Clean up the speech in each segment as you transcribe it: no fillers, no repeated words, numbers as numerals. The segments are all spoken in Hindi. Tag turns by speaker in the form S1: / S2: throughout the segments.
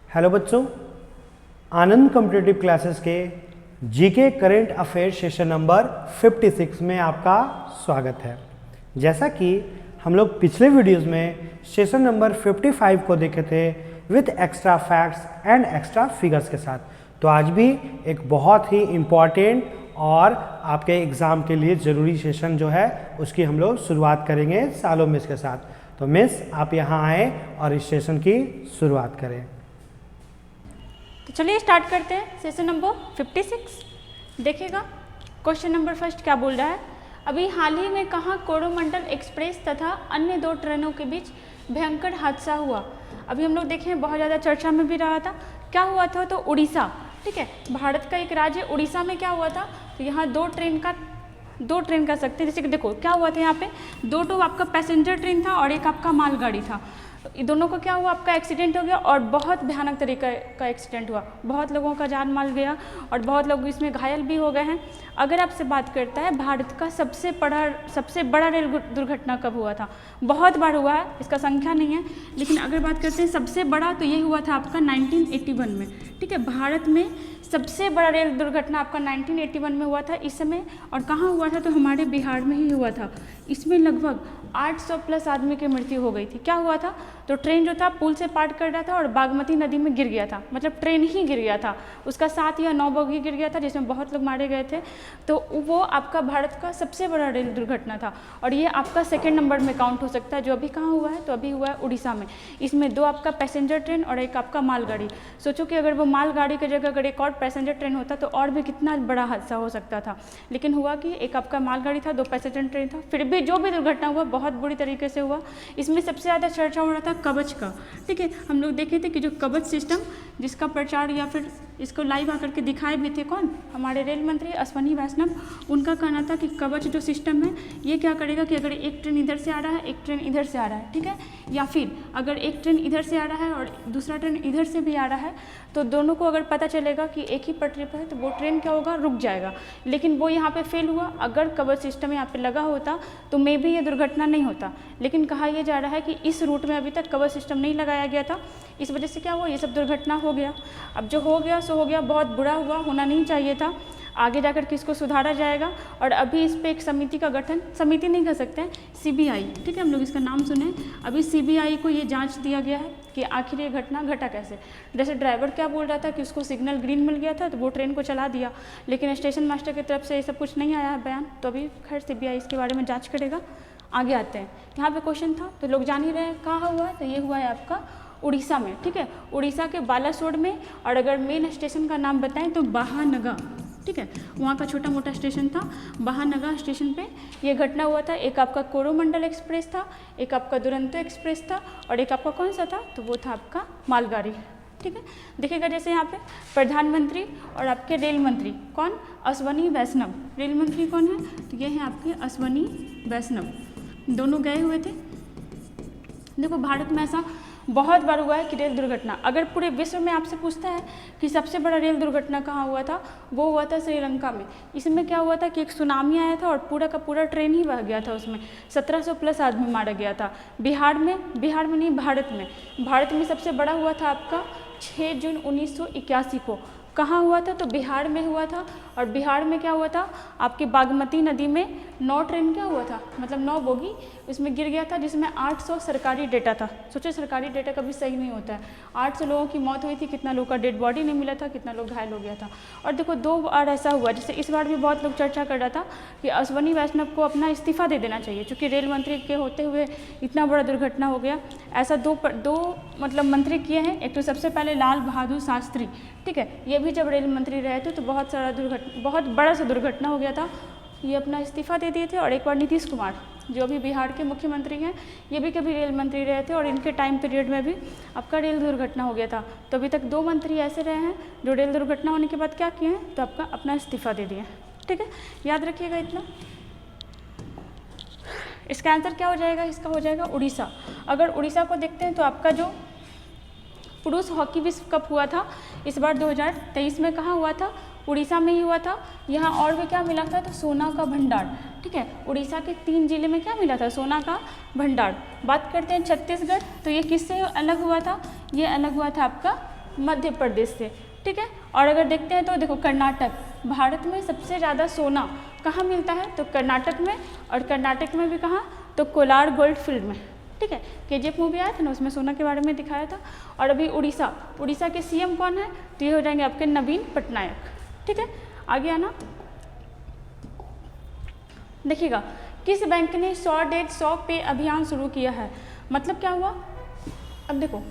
S1: हेलो बच्चों, आनंद कॉम्पिटिटिव क्लासेस के GK current affair session number 56 में आपका स्वागत है। जैसा कि हम लोग पिछले वीडियोस में सेशन नंबर 55 को देखे थे with extra facts and extra figures के साथ, तो आज भी एक बहुत ही इम्पॉर्टेंट और आपके एग्ज़ाम के लिए ज़रूरी सेशन जो है उसकी हम लोग शुरुआत करेंगे सालों मिस के साथ। तो मिस आप यहाँ आए और इस सेशन की शुरुआत करें।
S2: तो चलिए स्टार्ट करते हैं सेशन नंबर 56। देखिएगा क्वेश्चन नंबर फर्स्ट क्या बोल रहा है। अभी हाल ही में कहाँ कोरोमंडल एक्सप्रेस तथा अन्य दो ट्रेनों के बीच भयंकर हादसा हुआ। अभी हम लोग देखें बहुत ज़्यादा चर्चा में भी रहा था। क्या हुआ था? तो उड़ीसा, ठीक है, भारत का एक राज्य उड़ीसा में क्या हुआ था, तो यहाँ दो ट्रेन कर सकते हैं। जैसे कि देखो क्या हुआ था, यहाँ पे दो आपका पैसेंजर ट्रेन था और एक आपका मालगाड़ी था। तो दोनों को क्या हुआ, आपका एक्सीडेंट हो गया और बहुत भयानक तरीके का एक्सीडेंट हुआ। बहुत लोगों का जान माल गया और बहुत लोग इसमें घायल भी हो गए हैं। अगर आपसे बात करता है भारत का सबसे बड़ा रेल दुर्घटना कब हुआ था, बहुत बार हुआ है, इसका संख्या नहीं है, लेकिन अगर बात करते हैं सबसे बड़ा तो ये हुआ था आपका 1981 में। ठीक है, भारत में सबसे बड़ा रेल दुर्घटना आपका 1981 में हुआ था इस समय। और कहाँ हुआ था, तो हमारे बिहार में ही हुआ था। इसमें लगभग 800 प्लस आदमी की मृत्यु हो गई थी। क्या हुआ था, तो ट्रेन जो था पुल से पार कर रहा था और बागमती नदी में गिर गया था, मतलब ट्रेन ही गिर गया था, उसका 7 या 9 बोगी गिर गया था जिसमें बहुत लोग मारे गए थे। तो वो आपका भारत का सबसे बड़ा रेल दुर्घटना था और ये आपका सेकेंड नंबर में काउंट हो सकता है। जो अभी कहाँ हुआ है, तो अभी हुआ है उड़ीसा में। इसमें 2 आपका पैसेंजर ट्रेन और एक आपका मालगाड़ी। सोचो कि अगर वो मालगाड़ी की जगह अगर एक और पैसेंजर ट्रेन होता तो और भी कितना बड़ा हादसा हो सकता था। लेकिन हुआ कि एक आपका मालगाड़ी था, 2 पैसेंजर ट्रेन था, फिर भी जो भी दुर्घटना हुआ बहुत बुरी तरीके से हुआ। इसमें सबसे ज़्यादा चर्चा हो रहा था कवच का। ठीक है, हम लोग देखे थे कि जो कवच सिस्टम जिसका प्रचार या फिर इसको लाइव आकर के दिखाए भी थे कौन, हमारे रेल मंत्री अश्विनी वैष्णव। उनका कहना था कि कवच जो सिस्टम है ये क्या करेगा कि अगर एक ट्रेन इधर से आ रहा है, एक ट्रेन इधर से आ रहा है, ठीक है, या फिर अगर एक ट्रेन इधर से आ रहा है और दूसरा ट्रेन इधर से भी आ रहा है, तो दोनों को अगर पता चलेगा कि एक ही पटरी पर है तो वो ट्रेन क्या होगा, रुक जाएगा। लेकिन वो यहाँ पे फेल हुआ। अगर कवच सिस्टम यहाँ पे लगा होता तो मे भी ये दुर्घटना नहीं होता। लेकिन कहा यह जा रहा है कि इस रूट में अभी तक कवच सिस्टम नहीं लगाया गया था, इस वजह से क्या हुआ, ये सब दुर्घटना हो गया। अब जो हो गया सो हो गया, बहुत बुरा हुआ, होना नहीं चाहिए था। आगे जाकर के इसको सुधारा जाएगा और अभी इस पे एक समिति का गठन, समिति नहीं कर सकते हैं, सीबीआई, ठीक है, हम लोग इसका नाम सुने। अभी सीबीआई को ये जांच दिया गया है कि आखिर ये घटना घटा कैसे। जैसे ड्राइवर क्या बोल रहा था कि उसको सिग्नल ग्रीन मिल गया था तो वो ट्रेन को चला दिया, लेकिन स्टेशन मास्टर की तरफ से ये सब कुछ नहीं आया है बयान। तो अभी खैर सीबीआई इसके बारे में जाँच करेगा। आगे आते हैं, यहाँ पे क्वेश्चन था तो लोग जान ही रहे हैं कहाँ हुआ है, तो ये हुआ है आपका उड़ीसा में। ठीक है, उड़ीसा के बालासोर में। और अगर मेन स्टेशन का नाम बताएं तो बाहानगा, ठीक है, वहाँ का छोटा मोटा स्टेशन था, बाहानगा स्टेशन पे ये घटना हुआ था। एक आपका कोरोमंडल एक्सप्रेस था, एक आपका दुरंतो एक्सप्रेस था और एक आपका कौन सा था, तो वो था आपका मालगाड़ी। ठीक है, देखिएगा जैसे यहाँ पे प्रधानमंत्री और आपके रेल मंत्री कौन, अश्विनी वैष्णव। रेल मंत्री कौन है, तो ये हैं आपके अश्विनी वैष्णव, दोनों गए हुए थे। देखो भारत में ऐसा बहुत बार हुआ है कि रेल दुर्घटना, अगर पूरे विश्व में आपसे पूछता है कि सबसे बड़ा रेल दुर्घटना कहाँ हुआ था, वो हुआ था श्रीलंका में। इसमें क्या हुआ था कि एक सुनामी आया था और पूरा का पूरा ट्रेन ही बह गया था, उसमें 1700 प्लस आदमी मारा गया था। बिहार में नहीं, भारत में सबसे बड़ा हुआ था आपका 6 जून 1981 को। कहाँ हुआ था, तो बिहार में हुआ था। और बिहार में क्या हुआ था, आपकी बागमती नदी में 9 ट्रेन क्या हुआ था, मतलब 9 बोगी उसमें गिर गया था, जिसमें 800 सरकारी डेटा था। सोचो सरकारी डेटा कभी सही नहीं होता है। 800 लोगों की मौत हुई थी, कितना लोग का डेड बॉडी नहीं मिला था, कितना लोग घायल हो गया था। और देखो 2 बार ऐसा हुआ, जैसे इस बार भी बहुत लोग चर्चा कर रहा था कि अश्विनी वैष्णव को अपना इस्तीफा दे देना चाहिए, क्योंकि रेल मंत्री के होते हुए इतना बड़ा दुर्घटना हो गया। ऐसा दो मतलब मंत्री किए हैं। एक तो सबसे पहले लाल बहादुर शास्त्री, ठीक है, ये भी जब रेल मंत्री रहे थे तो बहुत बड़ा सा दुर्घटना हो गया था, ये अपना इस्तीफा दे दिए थे। और एक बार नीतीश कुमार जो अभी बिहार के मुख्यमंत्री हैं, ये भी कभी रेल मंत्री रहे थे और इनके टाइम पीरियड में भी आपका रेल दुर्घटना हो गया था। तो अभी तक 2 मंत्री ऐसे रहे हैं जो रेल दुर्घटना होने के बाद क्या किए हैं, तो आपका अपना इस्तीफा दे दिए। ठीक है, याद रखिएगा इतना। इसका आंसर क्या हो जाएगा, इसका हो जाएगा उड़ीसा। अगर उड़ीसा को देखते हैं तो आपका जो पुरुष हॉकी विश्व कप हुआ था इस बार 2023 में कहाँ हुआ था, उड़ीसा में ही हुआ था। यहाँ और भी क्या मिला था, तो सोना का भंडार। ठीक है, उड़ीसा के 3 जिले में क्या मिला था, सोना का भंडार। बात करते हैं छत्तीसगढ़, तो ये किससे अलग हुआ था, ये अलग हुआ था आपका मध्य प्रदेश से, ठीक है। और अगर देखते हैं तो देखो कर्नाटक, भारत में सबसे ज़्यादा सोना कहाँ मिलता है, तो कर्नाटक में, और कर्नाटक में भी कहाँ, तो कोलार गोल्ड फील्ड में, ठीक है। KGF मूवी आया था ना, उसमें सोना के बारे में दिखाया था। और अभी उड़ीसा, उड़ीसा के CM कौन है, तो ये हो जाएंगे आपके नवीन पटनायक, ठीक है। आगे आना, देखिएगा किस बैंक ने 100 डेज 100 पे अभियान शुरू किया है, मतलब क्या हुआ। अब देखो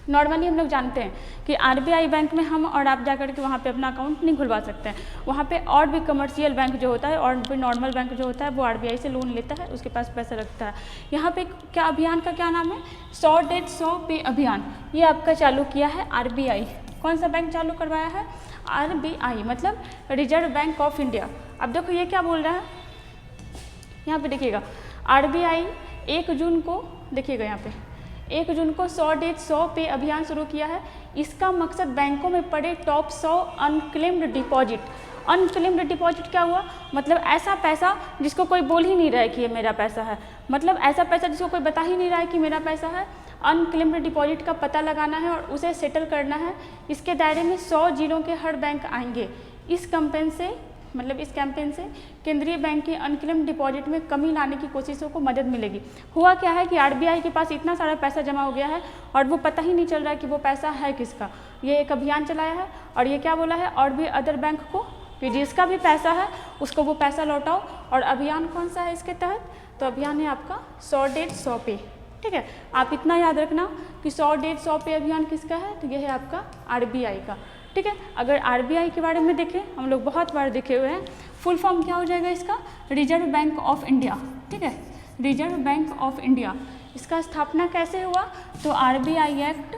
S2: नॉर्मली हम लोग जानते हैं कि RBI बैंक में हम और आप जाकर के वहाँ पे अपना अकाउंट नहीं खुलवा सकते हैं, वहाँ पे और भी कमर्शियल बैंक जो होता है और भी नॉर्मल बैंक जो होता है वो RBI से लोन लेता है, उसके पास पैसा रखता है। यहाँ पे क्या अभियान का क्या नाम है, 100 डेज 100 पे अभियान, ये आपका चालू किया है RBI। कौन सा बैंक चालू करवाया है, RBI मतलब रिजर्व बैंक ऑफ इंडिया। अब देखो ये क्या बोल रहा है, यहाँ पे देखिएगा RBI 1 जून को, देखिएगा यहाँ पे 1 जून को 100 डेज 100 पे अभियान शुरू किया है। इसका मकसद बैंकों में पड़े top 100 unclaimed deposit. Unclaimed deposit क्या हुआ, मतलब ऐसा पैसा जिसको कोई बोल ही नहीं रहा है कि ये मेरा पैसा है, मतलब ऐसा पैसा जिसको कोई बता ही नहीं रहा है कि मेरा पैसा है। अनक्लेम्ड डिपॉजिट का पता लगाना है और उसे सेटल करना है। इसके दायरे में 100 जिलों के हर बैंक आएंगे। इस कैंपेन से केंद्रीय बैंक की अनक्लेम्ड डिपॉजिट में कमी लाने की कोशिशों को मदद मिलेगी। हुआ क्या है कि RBI के पास इतना सारा पैसा जमा हो गया है और वो पता ही नहीं चल रहा है कि वो पैसा है किसका। ये एक अभियान चलाया है और ये क्या बोला है, और भी अदर बैंक को कि जिसका भी पैसा है उसको वो पैसा लौटाओ। और अभियान कौन सा है इसके तहत, तो अभियान है आपका 100 डेज 100 पे, ठीक है। आप इतना याद रखना कि 100 डेज 100 पे अभियान किसका है, तो ये है आपका RBI का, ठीक है। अगर RBI के बारे में देखें, हम लोग बहुत बार देखे हुए हैं, फुल फॉर्म क्या हो जाएगा इसका, रिजर्व बैंक ऑफ इंडिया, ठीक है, रिजर्व बैंक ऑफ इंडिया। इसका स्थापना कैसे हुआ, तो RBI एक्ट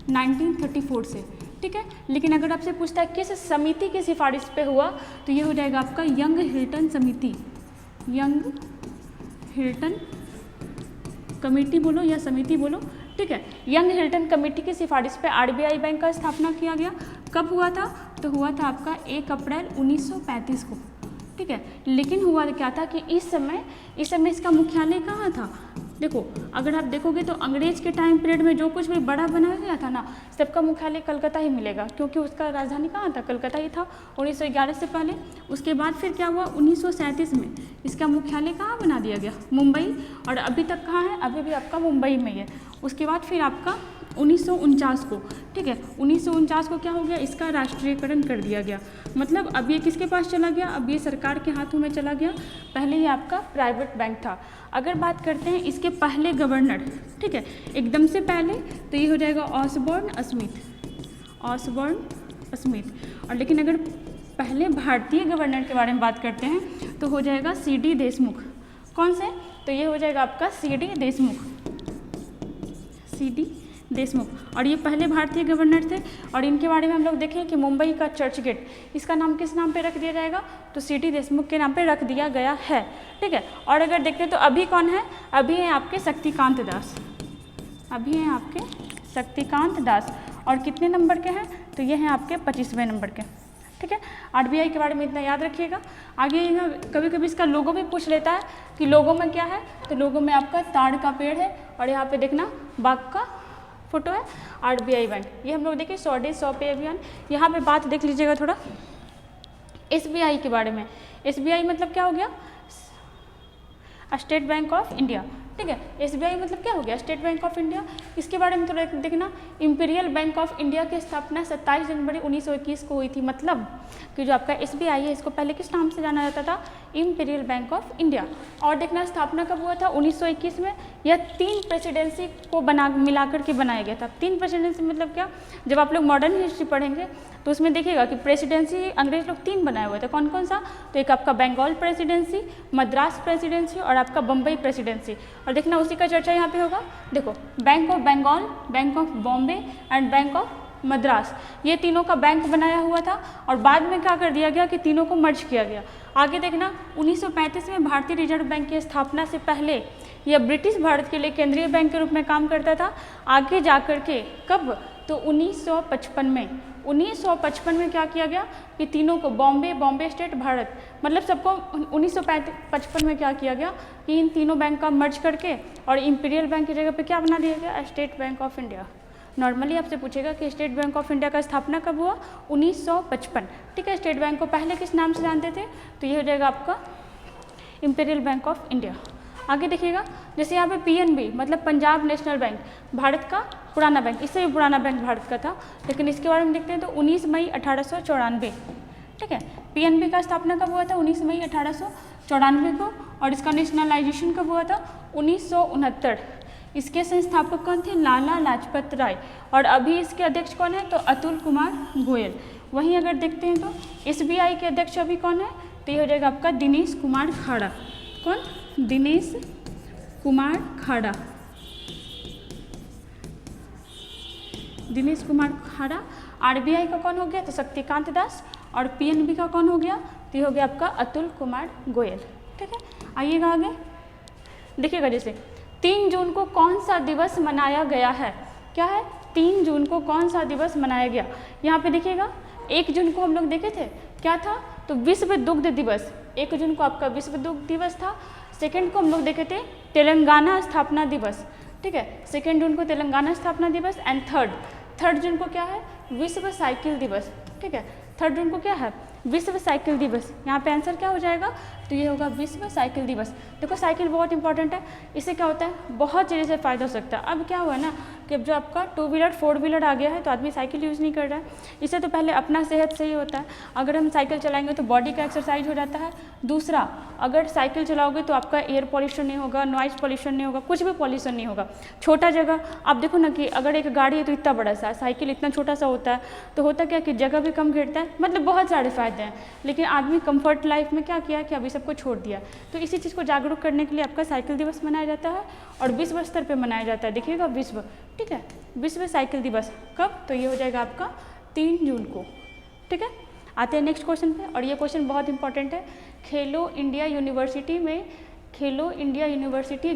S2: 1934 से, ठीक है। लेकिन अगर आपसे पूछता है किस समिति की सिफारिश पे हुआ, तो ये हो जाएगा आपका यंग हिल्टन समिति, यंग हिल्टन कमेटी बोलो या समिति बोलो, ठीक है। यंग हिल्टन कमेटी की सिफारिश पे RBI बैंक का स्थापना किया गया। कब हुआ था, तो हुआ था आपका 1 अप्रैल 1935 को, ठीक है। लेकिन हुआ क्या था कि इस समय इसका मुख्यालय कहाँ था, देखो अगर आप देखोगे तो अंग्रेज के टाइम पीरियड में जो कुछ भी बड़ा बनाया गया था ना, सबका मुख्यालय कलकत्ता ही मिलेगा, क्योंकि उसका राजधानी कहाँ था, कलकत्ता ही था 1911 से पहले। उसके बाद फिर क्या हुआ, 1937 में इसका मुख्यालय कहाँ बना दिया गया, मुंबई, और अभी तक कहाँ है, अभी भी आपका मुंबई में ही है। उसके बाद फिर आपका 1949 को, ठीक है, 1949 को क्या हो गया, इसका राष्ट्रीयकरण कर दिया गया। मतलब अब ये किसके पास चला गया, अब ये सरकार के हाथों में चला गया। पहले ये आपका प्राइवेट बैंक था। अगर बात करते हैं इसके पहले गवर्नर, ठीक है, एकदम से पहले, तो ये हो जाएगा ऑसबोर्न स्मिथ। और लेकिन अगर पहले भारतीय गवर्नर के बारे में बात करते हैं तो हो जाएगा CD देशमुख। कौन से, तो ये हो जाएगा आपका CD देशमुख। और ये पहले भारतीय गवर्नर थे। और इनके बारे में हम लोग देखें कि मुंबई का चर्च गेट, इसका नाम किस नाम पे रख दिया जाएगा, तो CD देशमुख के नाम पे रख दिया गया है, ठीक है। और अगर देखते हैं तो अभी कौन है, अभी हैं आपके शक्तिकांत दास, और कितने नंबर के हैं, तो ये हैं आपके 25वें नंबर के, ठीक है। RBI के बारे में इतना याद रखिएगा। आगे कभी कभी इसका लोगो भी पूछ लेता है कि लोगो में क्या है, तो लोगो में आपका ताड़ का पेड़ है और यहाँ पे देखना बाघ का फोटो है। RBI बैंक, ये हम लोग देखिए 100 डेज 100 पे अभियान। यहाँ पे बात देख लीजिएगा थोड़ा SBI के बारे में। SBI मतलब क्या हो गया, स्टेट बैंक ऑफ इंडिया, ठीक है। SBI मतलब क्या हो गया, स्टेट बैंक ऑफ इंडिया। इसके बारे में थोड़ा देखना, इंपीरियल बैंक ऑफ इंडिया की स्थापना 27 जनवरी 1921 को हुई थी। मतलब कि जो आपका SBI है, इसको पहले किस नाम से जाना जाता था, इंपीरियल बैंक ऑफ इंडिया। और देखना स्थापना कब हुआ था, 1921 में। यह 3 प्रेसिडेंसी को मिलाकर के बनाया गया था। 3 प्रेसिडेंसी मतलब क्या, जब आप लोग मॉडर्न हिस्ट्री पढ़ेंगे तो उसमें देखिएगा कि प्रेसिडेंसी अंग्रेज लोग 3 बनाए हुए थे। कौन कौन सा, तो एक आपका बंगाल प्रेसिडेंसी, मद्रास प्रेसिडेंसी और आपका बम्बई प्रेसिडेंसी। और देखना उसी का चर्चा यहाँ पे होगा। देखो Bank of Bengal, Bank of Bombay and Bank of Madras, ये तीनों का बैंक बनाया हुआ था और बाद में क्या कर दिया गया कि तीनों को मर्ज किया गया। आगे देखना 1935 में भारतीय रिजर्व बैंक की स्थापना से पहले यह ब्रिटिश भारत के लिए केंद्रीय बैंक के रूप में काम करता था। आगे जाकर के कब, तो 1955 में 1955 में क्या किया गया कि तीनों को बॉम्बे स्टेट भारत, मतलब सबको 1955 में क्या किया गया कि इन तीनों बैंक का मर्ज करके और इंपीरियल बैंक की जगह पे क्या बना दिया गया, state bank of India. Normally आपसे पूछेगा कि स्टेट बैंक ऑफ इंडिया का स्थापना कब हुआ, 1955। ठीक है, स्टेट बैंक को पहले किस नाम से जानते थे, तो ये हो जाएगा आपका इंपीरियल बैंक ऑफ इंडिया। आगे देखिएगा, जैसे यहाँ पे पीएनबी मतलब पंजाब नेशनल बैंक, भारत का पुराना बैंक, इससे भी पुराना बैंक भारत का था, लेकिन इसके बारे में देखते हैं तो 19 मई 1894। ठीक है, पीएनबी का स्थापना कब हुआ था, 19 मई 1894 को, और इसका नेशनलाइजेशन कब हुआ था, 1969। इसके संस्थापक कौन थे, लाला लाजपत राय, और अभी इसके अध्यक्ष कौन है, तो अतुल कुमार गोयल। वहीं अगर देखते हैं तो एसबीआई के अध्यक्ष अभी कौन है, तो ये हो जाएगा आपका दिनेश कुमार खाड़ा। कौन, दिनेश कुमार खाड़ा, दिनेश कुमार खाड़ा। आरबीआई का कौन हो गया, तो शक्तिकांत दास, और पीएनबी का कौन हो गया, तो ये हो गया आपका अतुल कुमार गोयल। ठीक है, आइएगा आगे देखिएगा, जैसे 3 जून को कौन सा दिवस मनाया गया है, क्या है, 3 जून को कौन सा दिवस मनाया गया। यहाँ पे देखिएगा 1 जून को हम लोग देखे थे क्या था, तो विश्व दुग्ध दिवस, 1 जून को आपका विश्व दुग्ध दिवस था। सेकेंड को हम लोग देखे थे तेलंगाना स्थापना दिवस। ठीक है, 2 जून को तेलंगाना स्थापना दिवस। एंड थर्ड जून को क्या है, विश्व साइकिल दिवस। ठीक है, 3 जून को क्या है, विश्व साइकिल दिवस। यहाँ पे आंसर क्या हो जाएगा, तो ये होगा विश्व साइकिल दिवस। देखो साइकिल बहुत इंपॉर्टेंट है, इससे क्या होता है, बहुत चीज़ों से फ़ायदा हो सकता है। अब क्या हुआ है ना कि अब जो आपका 2 व्हीलर 4 व्हीलर आ गया है तो आदमी साइकिल यूज़ नहीं कर रहा है। इससे तो पहले अपना सेहत सही होता है, अगर हम साइकिल चलाएंगे तो बॉडी का एक्सरसाइज हो जाता है। दूसरा, अगर साइकिल चलाओगे तो आपका एयर पॉल्यूशन नहीं होगा, नॉइज़ पॉल्यूशन नहीं होगा, कुछ भी पॉल्यूशन नहीं होगा। छोटा जगह, आप देखो ना कि अगर एक गाड़ी है तो इतना बड़ा सा, साइकिल इतना छोटा सा होता है, तो होता क्या कि जगह भी कम घेरता है, मतलब बहुत सारे फ़ायदे हैं। लेकिन आदमी कंफर्ट लाइफ में क्या किया कि अभी सबको छोड़ दिया। तो इसी चीज़ को जागरूक करने के लिए आपका साइकिल दिवस मनाया जाता है और विश्व स्तर पे मनाया जाता है। देखिएगा विश्व, ठीक है, विश्व साइकिल दिवस कब, तो ये हो जाएगा आपका 3 जून को। ठीक है, आते हैं नेक्स्ट क्वेश्चन पे, और ये क्वेश्चन बहुत इंपॉर्टेंट है। खेलो इंडिया यूनिवर्सिटी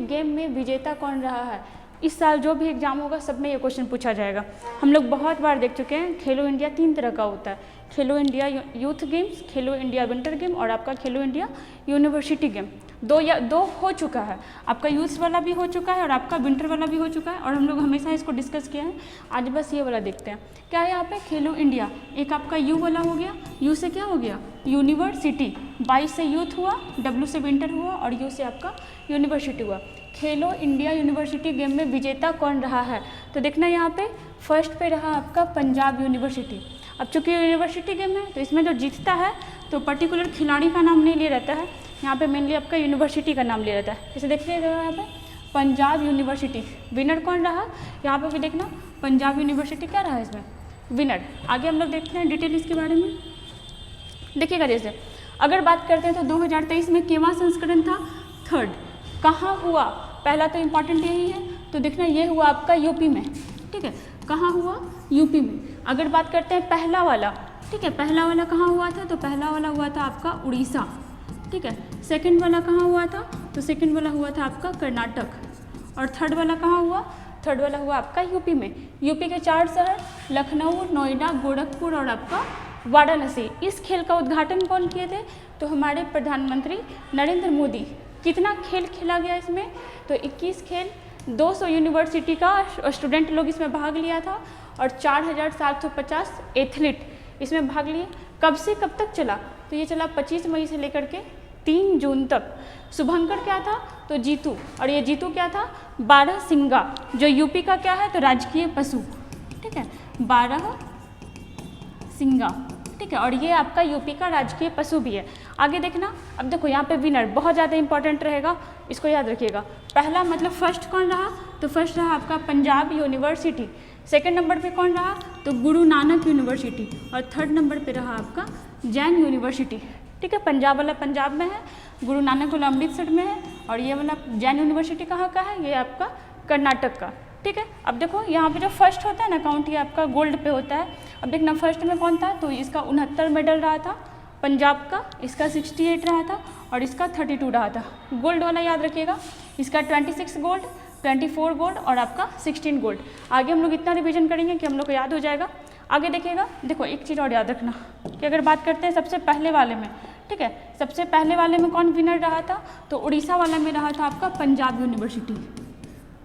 S2: गेम में विजेता कौन रहा है। इस साल जो भी एग्जाम होगा सब में ये क्वेश्चन पूछा जाएगा। हम लोग बहुत बार देख चुके हैं, खेलो इंडिया 3 तरह का होता है, खेलो इंडिया यूथ गेम्स, खेलो इंडिया विंटर गेम और आपका खेलो इंडिया यूनिवर्सिटी गेम। 2 हो चुका है, आपका यूथ वाला भी हो चुका है और आपका विंटर वाला भी हो चुका है, और हम लोग हमेशा इसको डिस्कस किया है। आज बस ये वाला देखते हैं क्या है यहाँ पे, खेलो इंडिया, एक आपका यू वाला हो गया, यू से क्या हो गया, यूनिवर्सिटी, 22 से यूथ हुआ, डब्ल्यू से विंटर हुआ और यू से आपका यूनिवर्सिटी हुआ। खेलो इंडिया यूनिवर्सिटी गेम में विजेता कौन रहा है, तो देखना यहाँ पे फर्स्ट पे रहा आपका पंजाब यूनिवर्सिटी। अब चूँकि यूनिवर्सिटी गेम है तो इसमें जो जीतता है तो पर्टिकुलर खिलाड़ी का नाम नहीं लिया रहता है, यहाँ पे मेनली आपका यूनिवर्सिटी का नाम लिया रहता है। जैसे देखिए यहाँ पे पंजाब यूनिवर्सिटी, विनर कौन रहा, यहाँ पे भी देखना पंजाब यूनिवर्सिटी क्या रहा इसमें, विनर। आगे हम लोग देखते हैं डिटेल इसके बारे में, देखिएगा। जैसे अगर बात करते हैं तो 2023 में केवा संस्करण था, 3rd, कहाँ हुआ, पहला तो इम्पॉर्टेंट यही है, तो देखना ये हुआ आपका यूपी में। ठीक है, कहाँ हुआ, यूपी में। अगर बात करते हैं पहला वाला, ठीक है, पहला वाला कहाँ हुआ था, तो पहला वाला हुआ था आपका उड़ीसा। ठीक है, सेकंड वाला कहाँ हुआ था, तो सेकंड वाला हुआ था आपका कर्नाटक, और थर्ड वाला कहाँ हुआ, थर्ड वाला हुआ आपका यूपी में। यूपी के 4 शहर लखनऊ, नोएडा, गोरखपुर और आपका वाराणसी। इस खेल का उद्घाटन कौन किए थे, तो हमारे प्रधानमंत्री नरेंद्र मोदी। कितना खेल खेला गया इसमें, तो 21 खेल, 200 यूनिवर्सिटी का स्टूडेंट लोग इसमें भाग लिया था और 4750 एथलीट इसमें भाग लिए। कब से कब तक चला, तो ये चला 25 मई से लेकर के 3 जून तक। शुभंकर क्या था, तो जीतू, और ये जीतू क्या था, 12 सिंगा, जो यूपी का क्या है, तो राजकीय पशु। ठीक है, 12 सिंगा, ठीक है, और ये आपका यूपी का राजकीय पशु भी है। आगे देखना, अब देखो यहाँ पे विनर बहुत ज़्यादा इंपॉर्टेंट रहेगा, इसको याद रखिएगा। पहला मतलब फर्स्ट कौन रहा, तो फर्स्ट रहा आपका पंजाब यूनिवर्सिटी। सेकंड नंबर पे कौन रहा, तो गुरु नानक यूनिवर्सिटी, और थर्ड नंबर पे रहा आपका जैन यूनिवर्सिटी। ठीक है, पंजाब वाला पंजाब में है, गुरु नानक वाला अमृतसर में है, और ये वाला जैन यूनिवर्सिटी कहाँ का है, ये आपका कर्नाटक का। ठीक है, अब देखो यहाँ पे जो फर्स्ट होता है ना काउंट, ये आपका गोल्ड पे होता है। अब देखना फर्स्ट में कौन था, तो इसका 69 मेडल रहा था पंजाब का, इसका 68 रहा था और इसका 32 रहा था। गोल्ड वाला याद रखिएगा, इसका 26 गोल्ड, 24 गोल्ड और आपका 16 गोल्ड। आगे हम लोग इतना रिवीजन करेंगे कि हम लोग को याद हो जाएगा। आगे देखिएगा, देखो एक चीज़ और याद रखना कि अगर बात करते हैं सबसे पहले वाले में, ठीक है, सबसे पहले वाले में कौन विनर रहा था, तो उड़ीसा वाला में रहा था आपका पंजाब यूनिवर्सिटी,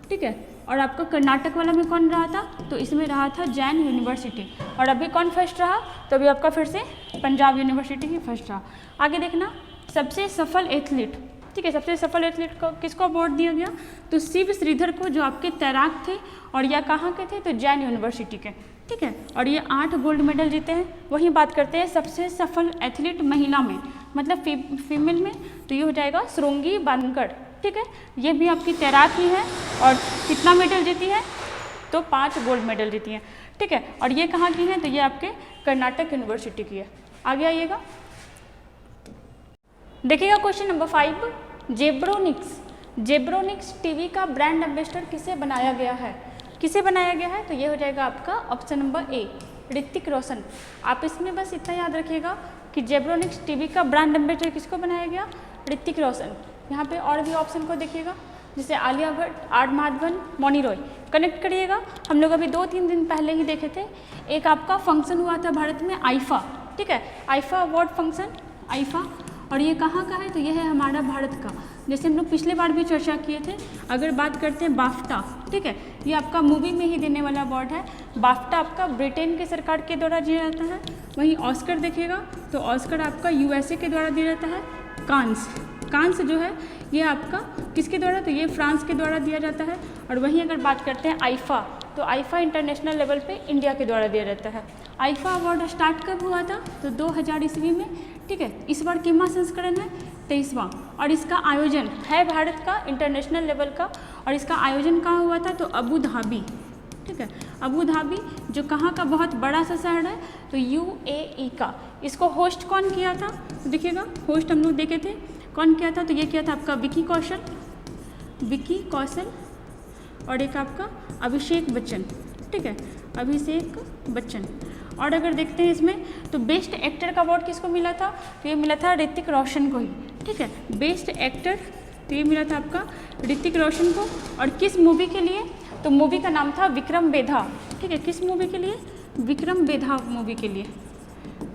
S2: ठीक है, और आपका कर्नाटक वाला में कौन रहा था, तो इसमें रहा था जैन यूनिवर्सिटी। और अभी कौन फर्स्ट रहा, तो अभी आपका फिर से पंजाब यूनिवर्सिटी ही फर्स्ट रहा। आगे देखना, सबसे सफल एथलीट, ठीक है, सबसे सफल एथलीट को किसको अवार्ड दिया गया, तो शिव श्रीधर को, जो आपके तैराक थे और यह कहाँ के थे, तो जैन यूनिवर्सिटी के, ठीक है, और ये 8 गोल्ड मेडल जीते हैं। वहीं बात करते हैं सबसे सफल एथलीट महिला में, मतलब फीमेल में, तो ये हो जाएगा श्रृंगी बानकर, ठीक है, ये भी आपकी तैराक ही है और कितना मेडल जीती है, तो 5 गोल्ड मेडल जीती है, ठीक है, और ये कहाँ की है, तो ये आपके कर्नाटक यूनिवर्सिटी की है। आगे आइएगा, देखिएगा क्वेश्चन नंबर 5, जेब्रोनिक्स टीवी का ब्रांड एम्बेसडर किसे बनाया गया है, किसे बनाया गया है, तो ये हो जाएगा आपका option number A, Hrithik Roshan. आप इसमें बस इतना याद रखिएगा कि जेब्रोनिक्स टीवी का ब्रांड एम्बेसडर किसको बनाया गया, ऋतिक रोशन। यहाँ पे और भी ऑप्शन को देखिएगा, जैसे आलिया भट्ट, आर माधवन, मौनी रॉय, कनेक्ट करिएगा। हम लोग अभी 2-3 दिन पहले ही देखे थे, एक आपका फंक्शन हुआ था भारत में आईफा, ठीक है, आईफा अवार्ड फंक्शन, आईफा, और ये कहाँ का है, तो ये है हमारा भारत का, जैसे हम लोग पिछले बार भी चर्चा किए थे। अगर बात करते हैं बाफ्टा, ठीक है, ये आपका मूवी में ही देने वाला अवार्ड है। बाफ्टा आपका ब्रिटेन के सरकार के द्वारा दिया जाता है। वहीं ऑस्कर देखिएगा, तो ऑस्कर आपका यूएसए के द्वारा दिया जाता है। कांस जो है ये आपका किसके द्वारा, तो ये फ्रांस के द्वारा दिया जाता है। और वहीं अगर बात करते हैं आईफा, तो आईफा इंटरनेशनल लेवल पे इंडिया के द्वारा दिया जाता है। आईफा अवार्ड स्टार्ट कब हुआ था, तो 2000 ईस्वी में, ठीक है, इस बार कितना संस्करण है, 23वां, और इसका आयोजन है भारत का इंटरनेशनल लेवल का, और इसका आयोजन कहाँ हुआ था, तो अबू धाबी, ठीक है, अबू धाबी जो कहाँ का बहुत बड़ा सा शहर है, तो यूएई का। इसको होस्ट कौन किया था, तो देखिएगा होस्ट हम लोग देखे थे कौन किया था, तो ये किया था आपका विकी कौशल और एक आपका अभिषेक बच्चन, ठीक है, अभिषेक बच्चन। और अगर देखते हैं इसमें, तो बेस्ट एक्टर का अवार्ड किसको मिला था, तो ये मिला था ऋतिक रोशन को ही, ठीक है, बेस्ट एक्टर, तो ये मिला था आपका ऋतिक रोशन को। और किस मूवी के लिए, तो मूवी का नाम था विक्रम बेधा, ठीक है, किस मूवी के लिए, विक्रम बेधा मूवी के लिए,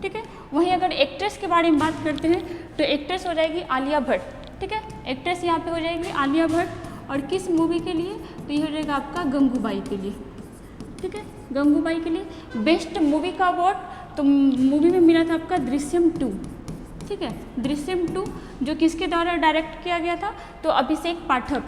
S2: ठीक है। वहीं अगर एक्ट्रेस के बारे में बात करते हैं, तो एक्ट्रेस हो जाएगी आलिया भट्ट, ठीक है, एक्ट्रेस यहाँ पे हो जाएगी आलिया भट्ट। और किस मूवी के लिए, तो ये हो जाएगा आपका गंगूबाई के लिए, ठीक है, गंगूबाई के लिए। बेस्ट मूवी का अवार्ड, तो मूवी में मिला था आपका दृश्यम 2, ठीक है, दृश्यम 2 जो किसके द्वारा डायरेक्ट किया गया था, तो अभिषेक पाठक,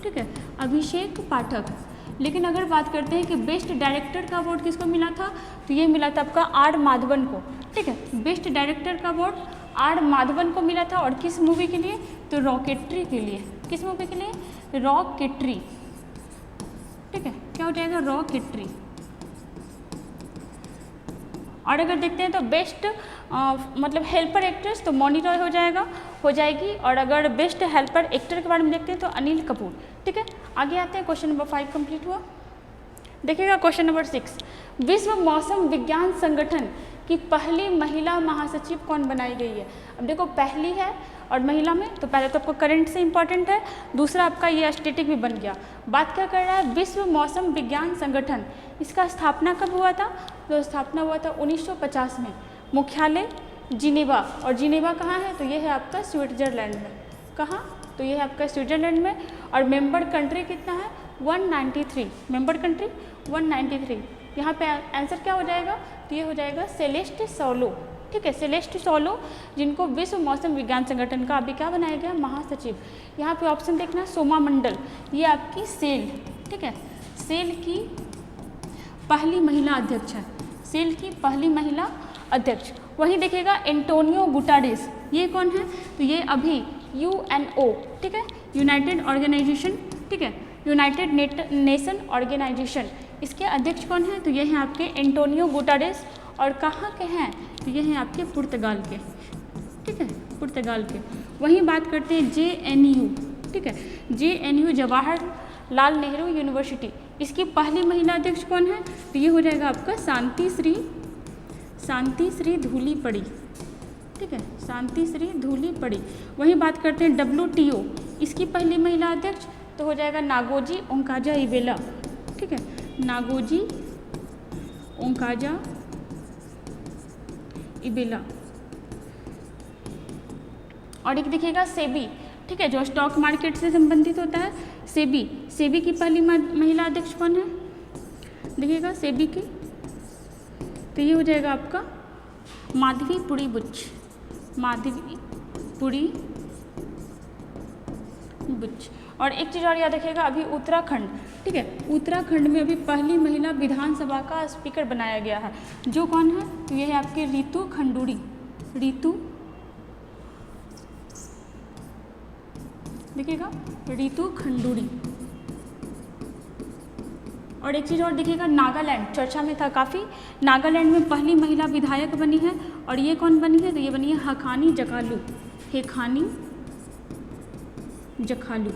S2: ठीक है, अभिषेक पाठक। लेकिन अगर बात करते हैं कि बेस्ट डायरेक्टर का अवार्ड किसको मिला था, तो ये मिला था आपका आर माधवन को, ठीक है, बेस्ट डायरेक्टर का अवार्ड आर माधवन को मिला था। और किस मूवी के लिए, तो रॉकेट्री के लिए, किस मूवी के लिए, रॉकेट्री, ठीक है, क्या हो जाएगा, रॉकेट्री। और अगर देखते हैं तो बेस्ट मतलब हेल्पर एक्ट्रेस, तो मौनी रॉय हो जाएगी। और अगर बेस्ट हेल्पर एक्टर के बारे में देखते हैं तो अनिल कपूर, ठीक है। आगे आते हैं, क्वेश्चन नंबर 5 कंप्लीट हुआ। देखिएगा क्वेश्चन नंबर 6, विश्व मौसम विज्ञान संगठन की पहली महिला महासचिव कौन बनाई गई है। अब देखो पहली है और महिला में, तो पहले तो आपको करंट से इंपॉर्टेंट है, दूसरा आपका ये स्टैटिक भी बन गया। बात क्या कर रहा है, विश्व मौसम विज्ञान संगठन, इसका स्थापना कब हुआ था, तो स्थापना हुआ था 1950 में। मुख्यालय जिनेवा, और जिनेवा कहाँ है, तो ये है आपका स्विट्जरलैंड में। कहाँ, तो ये है आपका स्विट्जरलैंड में। और मेंबर कंट्री कितना है, 193, मेंबर कंट्री 193। यहाँ पे आंसर क्या हो जाएगा, तो ये हो जाएगा सेलेस्ट सोलो, ठीक है, सेलेस्ट सोलो, जिनको विश्व मौसम विज्ञान संगठन का अभी क्या बनाया गया, महासचिव। यहाँ पे ऑप्शन देखना, सोमा मंडल, ये आपकी सेल, ठीक है, सेल की पहली महिला अध्यक्ष है, सेल की पहली महिला अध्यक्ष। वहीं देखिएगा एंटोनियो गुटारेस, ये कौन है, तो ये अभी यूएनओ, ठीक है, यूनाइटेड ऑर्गेनाइजेशन, ठीक है, यूनाइटेड नेशन ऑर्गेनाइजेशन, इसके अध्यक्ष कौन है, तो ये हैं आपके एंटोनियो गुटारेस। और कहाँ के हैं, तो ये हैं आपके पुर्तगाल के, ठीक है, पुर्तगाल के। वहीं बात करते हैं JNU, ठीक है, JNU जवाहरलाल नेहरू यूनिवर्सिटी, इसकी पहली महिला अध्यक्ष कौन है, तो ये हो जाएगा आपका शांति श्री धूलीपड़ी, ठीक है, शांति श्री धूलीपड़ी। वहीं बात करते हैं WTO, इसकी पहली महिला अध्यक्ष तो हो जाएगा नागोजी ओंकाजा इवेला, ठीक है, नागोजी ओंकाजा इबेला। और एक देखिएगा सेबी, ठीक है, जो स्टॉक मार्केट से संबंधित होता है, सेबी। सेबी की पहली महिला अध्यक्ष कौन है? देखिएगा सेबी की, तो ये हो जाएगा आपका माधवीपुरी बुच, माधवीपुरी बुच। और एक चीज़ और याद रखिएगा, अभी उत्तराखंड, ठीक है, उत्तराखंड में अभी पहली महिला विधानसभा का स्पीकर बनाया गया है, जो कौन है? तो ये है आपकी रीतू खंडूरी, रीतू, देखिएगा रीतू खंडूरी। और एक चीज़ और देखिएगा, नागालैंड चर्चा में था काफ़ी, नागालैंड में पहली महिला विधायक बनी है, और ये कौन बनी है? तो ये बनी है हखानी जकालू, हेखानी जखालू।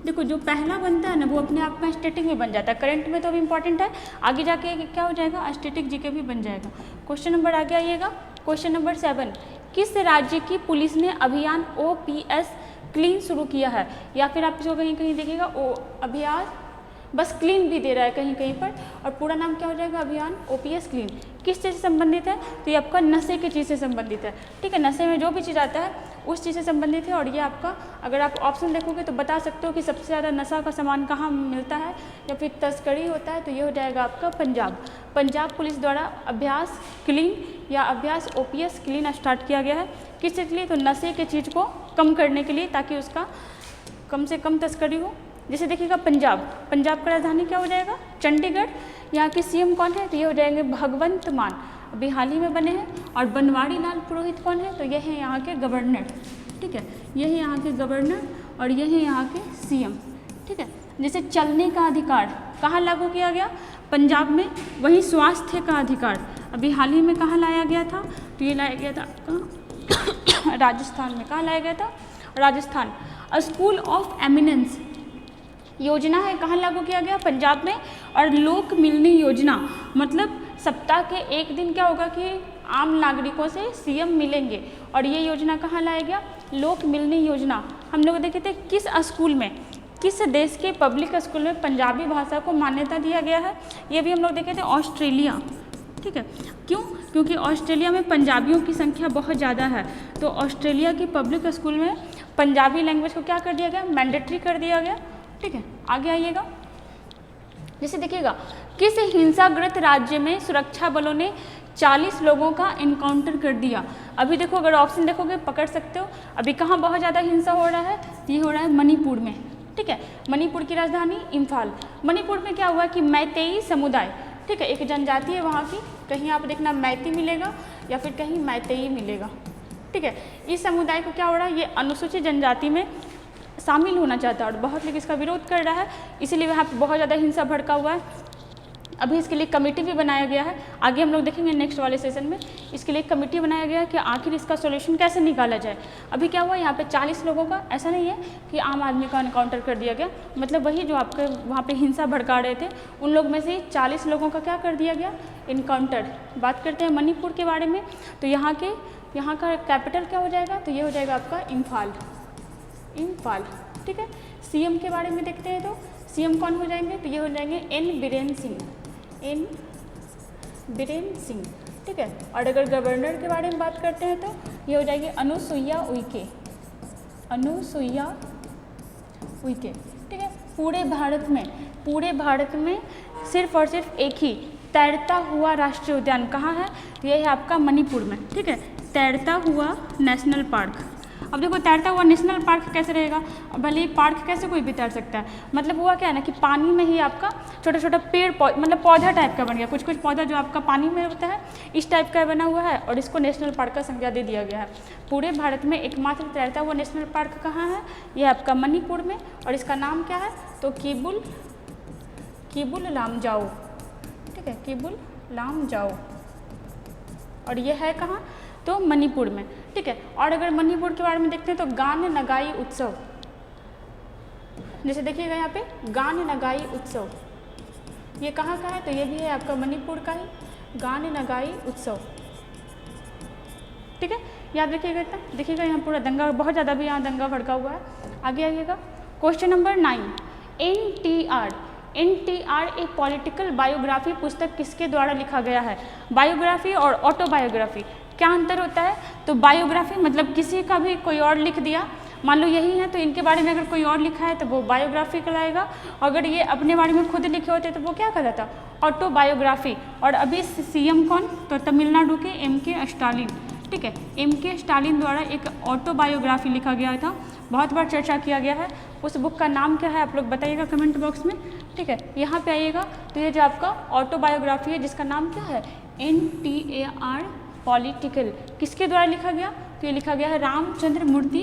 S2: देखो जो पहला बनता है ना वो अपने आप में स्टैटिक भी बन जाता है, करंट में तो भी इम्पॉर्टेंट है, आगे जाके क्या हो जाएगा? स्टैटिक जीके भी बन जाएगा। क्वेश्चन नंबर आगे आइएगा, क्वेश्चन नंबर 7, किस राज्य की पुलिस ने अभियान OPS क्लीन शुरू किया है? या फिर आप इसको कहीं कहीं देखिएगा अभियान बस क्लीन भी दे रहा है कहीं कहीं पर, और पूरा नाम क्या हो जाएगा? अभियान OPS क्लीन। किस चीज़ से संबंधित है? तो ये आपका नशे की चीज़ से संबंधित है, ठीक है, नशे में जो भी चीज़ आता है उस चीज़ से संबंधित है। और ये आपका, अगर आप ऑप्शन देखोगे तो बता सकते हो कि सबसे ज़्यादा नशा का सामान कहाँ मिलता है या फिर तस्करी होता है, तो ये हो जाएगा आपका पंजाब। पंजाब पुलिस द्वारा अभ्यास क्लीन या अभ्यास OPS क्लीन स्टार्ट किया गया है, किस चीज़ के लिए? तो नशे की चीज़ को कम करने के लिए, ताकि उसका कम से कम तस्करी हो। जैसे देखिएगा पंजाब, पंजाब का राजधानी क्या हो जाएगा? चंडीगढ़। यहाँ के CM कौन है? तो ये हो जाएंगे भगवंत मान, अभी हाल ही में बने हैं। और बनवारी लाल पुरोहित कौन है? तो ये है यहाँ के गवर्नर, ठीक है, ये है यहाँ के गवर्नर, और ये है यहाँ के CM, ठीक है। जैसे चलने का अधिकार कहाँ लागू किया गया? पंजाब में। वहीं स्वास्थ्य का अधिकार अभी हाल ही में कहाँ लाया गया था? तो ये लाया गया था आपका राजस्थान में। कहाँ लाया गया था? राजस्थान। स्कूल ऑफ एमिनेंस योजना है, कहाँ लागू किया गया? पंजाब में। और लोक मिलनी योजना, मतलब सप्ताह के एक दिन क्या होगा कि आम नागरिकों से CM मिलेंगे, और ये योजना कहाँ लाया गया? लोक मिलनी योजना। हम लोग देखे थे किस स्कूल में, किस देश के पब्लिक स्कूल में पंजाबी भाषा को मान्यता दिया गया है? ये भी हम लोग देखे थे ऑस्ट्रेलिया, ठीक है। क्यों? क्योंकि ऑस्ट्रेलिया में पंजाबियों की संख्या बहुत ज़्यादा है, तो ऑस्ट्रेलिया के पब्लिक स्कूल में पंजाबी लैंग्वेज को क्या कर दिया गया? मैंडेटरी कर दिया गया, ठीक है। आगे आइएगा, जैसे देखिएगा, किस हिंसाग्रस्त राज्य में सुरक्षा बलों ने 40 लोगों का इनकाउंटर कर दिया? अभी देखो, अगर ऑप्शन देखोगे पकड़ सकते हो। अभी कहाँ बहुत ज़्यादा हिंसा हो रहा है? ये हो रहा है मणिपुर में, ठीक है। मणिपुर की राजधानी इम्फाल। मणिपुर में क्या हुआ कि मैतेई समुदाय, ठीक है, एक जनजाति है वहाँ की, कहीं आप देखना मैती मिलेगा या फिर कहीं मैतेई मिलेगा, ठीक है। इस समुदाय को क्या हो रहा है? ये अनुसूचित जनजाति में शामिल होना चाहता है और बहुत लोग इसका विरोध कर रहा है, इसीलिए वहाँ पे बहुत ज़्यादा हिंसा भड़का हुआ है। अभी इसके लिए कमेटी भी बनाया गया है, आगे हम लोग देखेंगे नेक्स्ट वाले सेशन में। इसके लिए कमेटी बनाया गया है कि आखिर इसका सॉल्यूशन कैसे निकाला जाए। अभी क्या हुआ, यहाँ पे 40 लोगों का, ऐसा नहीं है कि आम आदमी का एनकाउंटर कर दिया गया, मतलब वही जो आपके वहाँ पे हिंसा भड़का रहे थे उन लोग में से 40 लोगों का क्या कर दिया गया? इनकाउंटर। बात करते हैं मणिपुर के बारे में, तो यहाँ का कैपिटल क्या हो जाएगा? तो ये हो जाएगा आपका इम्फाल, इम्फाल, ठीक है। CM के बारे में देखते हैं, तो CM कौन हो जाएंगे? तो ये हो जाएंगे N बीरेन सिंह, N बीरेन सिंह, ठीक है। और अगर गवर्नर के बारे में बात करते हैं तो ये हो जाएगी अनुसुईया उइके, अनुसुईया उइके, ठीक है। पूरे भारत में सिर्फ और सिर्फ एक ही तैरता हुआ राष्ट्रीय उद्यान कहाँ है? तो ये है आपका मणिपुर में, ठीक है, तैरता हुआ नेशनल पार्क। अब देखो, तैरता हुआ नेशनल पार्क कैसे रहेगा? भले ही पार्क कैसे कोई भी तैर सकता है, मतलब हुआ क्या है ना कि पानी में ही आपका छोटा छोटा पेड़ मतलब पौधा टाइप का बन गया, कुछ कुछ पौधा जो आपका पानी में होता है इस टाइप का बना हुआ है, और इसको नेशनल पार्क का संज्ञा दे दिया गया है। पूरे भारत में एकमात्र तैरता हुआ नेशनल पार्क कहाँ है? यह आपका मणिपुर में, और इसका नाम क्या है? तो किबुल लामजाओ, ठीक है, किबुल लामजाओ, और ये है कहाँ? तो मणिपुर में, ठीक है। और अगर मणिपुर के बारे में देखते हैं तो गान नगाई उत्सव, जैसे देखिएगा यहाँ पे गान नगाई उत्सव, ये कहाँ का है? तो ये भी है आपका मणिपुर का ही गान नगाई उत्सव, ठीक है। याद रखिएगा इतना। देखिएगा यहाँ पूरा दंगा, बहुत ज़्यादा भी यहाँ दंगा भड़का हुआ है। आगे आइएगा, क्वेश्चन नंबर 9, NTR ए पॉलिटिकल बायोग्राफी पुस्तक किसके द्वारा लिखा गया है? बायोग्राफी और ऑटोबायोग्राफी क्या अंतर होता है? तो बायोग्राफी मतलब किसी का भी कोई और लिख दिया, मान लो यही है तो इनके बारे में अगर कोई और लिखा है तो वो बायोग्राफी कहलाएगा, अगर ये अपने बारे में खुद लिखे होते तो वो क्या कहलाता? ऑटोबायोग्राफी। और अभी CM कौन? तो तमिलनाडु के MK स्टालिन, ठीक है, MK स्टालिन द्वारा एक ऑटोबायोग्राफी लिखा गया था, बहुत बार चर्चा किया गया है। उस बुक का नाम क्या है आप लोग बताइएगा कमेंट बॉक्स में, ठीक है। यहाँ पे आइएगा तो ये जो आपका ऑटोबायोग्राफी है जिसका नाम क्या है? NTAR पॉलिटिकल, किसके द्वारा लिखा गया? तो ये लिखा गया है रामचंद्र मूर्ति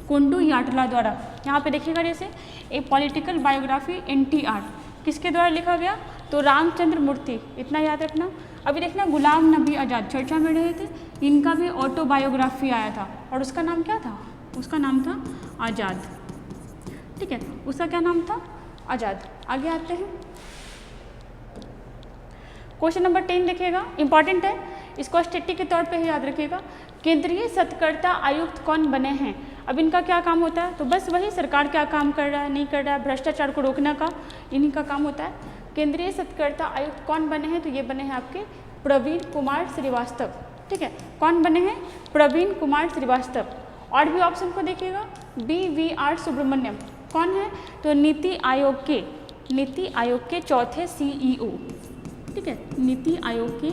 S2: कोंडुयाटला द्वारा। यहाँ पे देखिएगा जैसे ए पॉलिटिकल बायोग्राफी NTR किसके द्वारा लिखा गया? तो रामचंद्र मूर्ति, इतना याद रखना। अभी देखना गुलाम नबी आज़ाद चर्चा में रहे थे, इनका भी ऑटोबायोग्राफी आया था और उसका नाम क्या था? उसका नाम था आज़ाद, ठीक है, उसका क्या नाम था? आज़ाद। आगे आते हैं, क्वेश्चन नंबर 10 देखिएगा, इंपॉर्टेंट है, इसको स्टेटिक के तौर पे ही याद रखिएगा। केंद्रीय सतर्कता आयुक्त कौन बने हैं? अब इनका क्या काम होता है? तो बस वही सरकार क्या काम कर रहा है नहीं कर रहा है, भ्रष्टाचार को रोकने का इन्हीं का काम होता है। केंद्रीय सतर्कता आयुक्त कौन बने हैं? तो ये बने हैं आपके प्रवीण कुमार श्रीवास्तव, ठीक है। कौन बने हैं? प्रवीण कुमार श्रीवास्तव। और भी ऑप्शन को देखिएगा, BVR सुब्रमण्यम कौन है? तो नीति आयोग के चौथे CEO, ठीक है, नीति आयोग के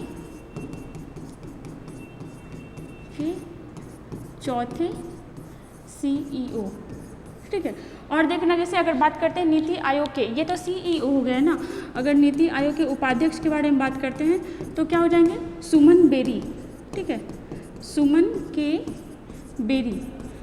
S2: चौथे CEO, ठीक है। और देखना जैसे अगर बात करते हैं नीति आयोग के, ये तो CEO हो गए ना, अगर नीति आयोग के उपाध्यक्ष के बारे में बात करते हैं तो क्या हो जाएंगे? सुमन बेरी, ठीक है, सुमन के बेरी।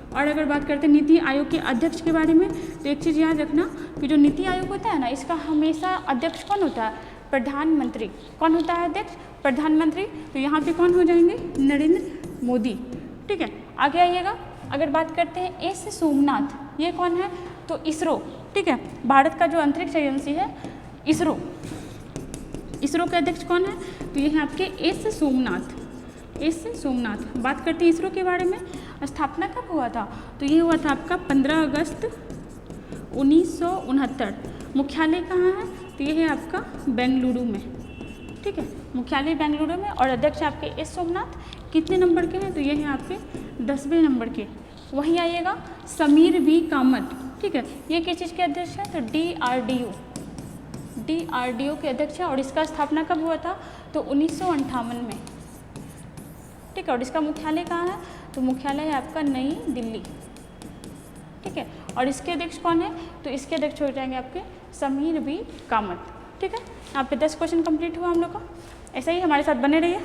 S2: और अगर बात करते हैं नीति आयोग के अध्यक्ष के बारे में तो एक चीज़ याद रखना कि जो नीति आयोग होता है ना, इसका हमेशा अध्यक्ष कौन होता है? प्रधानमंत्री। कौन होता है अध्यक्ष? प्रधानमंत्री। तो यहाँ पे कौन हो जाएंगे? नरेंद्र मोदी, ठीक है। आगे आइएगा, अगर बात करते हैं S सोमनाथ, ये कौन है? तो इसरो, ठीक है, भारत का जो अंतरिक्ष एजेंसी है इसरो, इसरो के अध्यक्ष कौन है? तो ये है आपके S सोमनाथ। बात करते हैं इसरो के बारे में, स्थापना कब हुआ था? तो ये हुआ था आपका 15 अगस्त 1969। मुख्यालय कहाँ है? तो ये है आपका बेंगलुरु में, ठीक है, मुख्यालय बेंगलुरु में। और अध्यक्ष आपके S सोमनाथ कितने नंबर के हैं? तो ये हैं आपके 10वें नंबर के। वहीं आइएगा समीर V कामत, ठीक है, ये किस चीज़ के अध्यक्ष हैं? तो DRDO के अध्यक्ष हैं। और इसका स्थापना कब हुआ था? तो 1958 में, ठीक है। और इसका मुख्यालय कहाँ है? तो मुख्यालय है आपका नई दिल्ली, ठीक है। और इसके अध्यक्ष कौन है? तो इसके अध्यक्ष हो जाएंगे आपके समीर V कामत, ठीक है। यहाँ पे 10 क्वेश्चन कंप्लीट हुआ हम लोग का। ऐसा ही हमारे साथ बने रहिए।